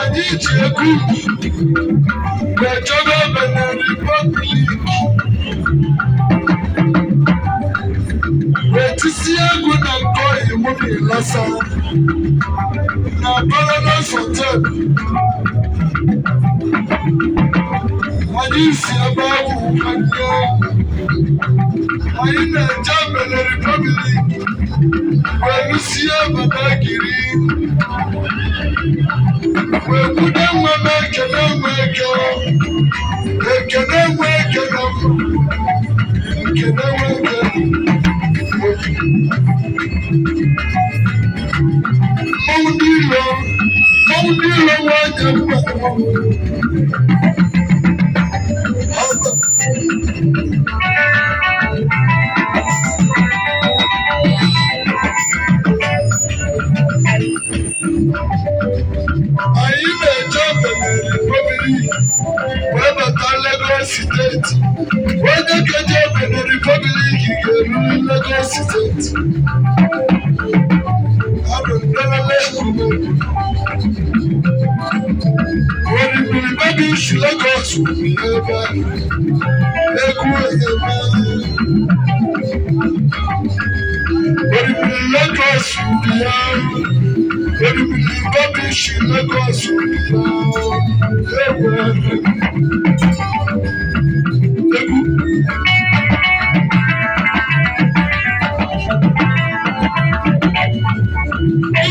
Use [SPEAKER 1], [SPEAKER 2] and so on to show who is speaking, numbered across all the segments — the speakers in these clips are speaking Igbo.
[SPEAKER 1] Anyị ji egwu na-echọba Benin Republic wee tisie egwu na nke oyibo na-elasa na Paradise Hotel. Anyị si ebe ahụ anyị na-eje Benin Republic wee lụsie Badagiri wee kwude nwa m ekene nwa eke ekene nwa eke na ekene nwa eke mmanwụ ndị ilo nwanyị mkpa anyị na-eje Benin Republic wee bata Lagos steeti. Onye keje Benin Republic ga-eru Lagos steeti. Oribiri babi isi Lagos ebe egwu ebe oribiri Lagos ya oribiri babi isi Lagos ya egwu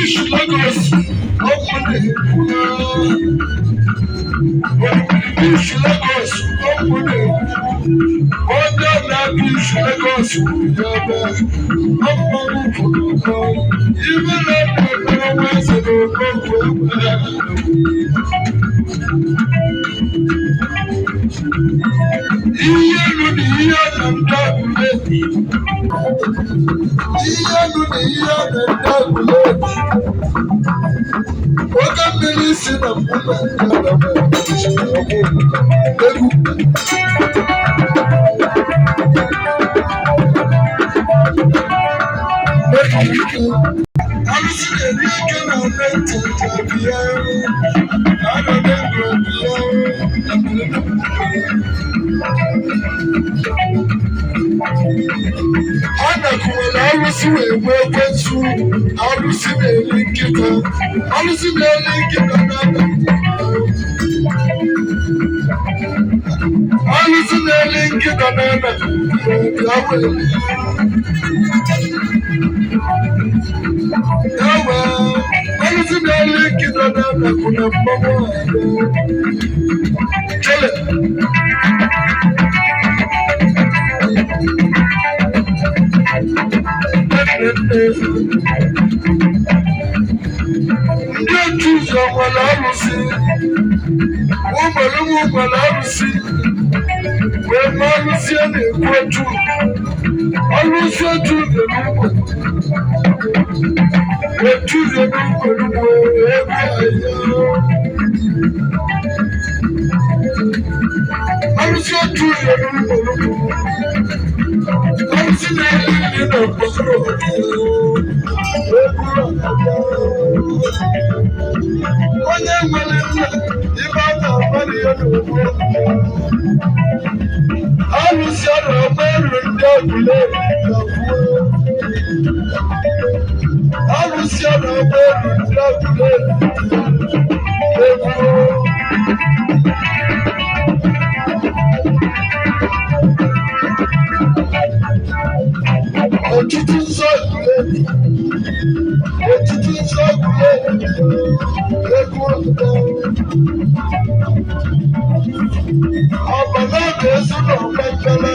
[SPEAKER 1] isi Lagos ọkùnrin isi Lagos ọkùnrin ọjọ́ na-abịa isi Lagos ya ebe ọkùnrin fọdụkọ ibe na-ekpere nwa eze na okonkwo ihe elu na ihe na ndagwulebi ihe elu na ihe na ndagwulebi oge mmiri si na mbuga egwu alụsị na-eri ike na ntị bịa anọdụ ego bịa ha nakwuwere alụsị wee nwee ekwensu alụsị na-eri nkịta alụsị na-eri nkịta na-ada alụsị na-eri nkịta na-ada bịa wee ewe alụsị na-eri nkịta na-ada kwụ na mmanwụ kele ndị otu ụzọ nwere alụsị ụmụlụmụ nwere alụsị wee ma alụsị a na-ekwu otu alụsị otu ụzọ n'ugbo otu ụzọ n'ugbo n'ugbo ebe ahịa alụsị otu ụzọ n'ugbo n'ugbo alụsị na-eri nri na mkpọrọ onye nwere nna ibe a na-agbara ya n'ugbo alụsị a na-agba elu ndị ọgụleri alụsị a na-agba elu ndị ọgụleri egwu ọtụtụ nsọ ọgụleri ọtụtụ nsọ ọgụleri egwu ọbana ga-esi n'ọgbakala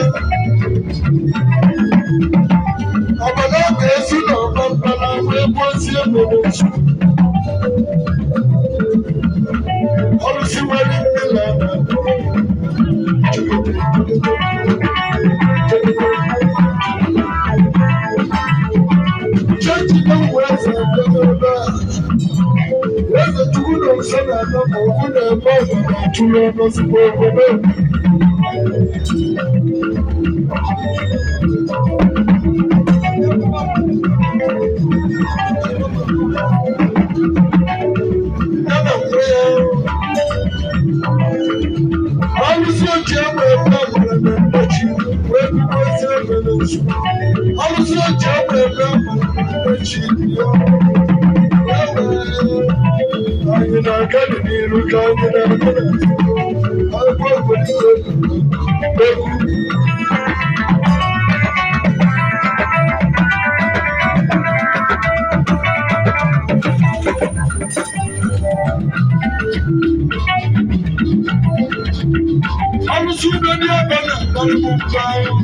[SPEAKER 1] ọbana ga-esi n'ọgbakala wee gbozie n'obodo ọlụsị nwere mmiri na chechi na uwe eze ebe a eze chukwu na ose na-anọ ma ọgwụ na-eme ọbara atụrụ n'ozugbo obodo Ọlụsị oji egbe ebe echi ya. Anyị na-aga n'iru ka anyị na-aga n'azụ. Agwọ obodo egwu. Ọlụsị ugbo ndị ebe na-akpọrọ m mba ahụ.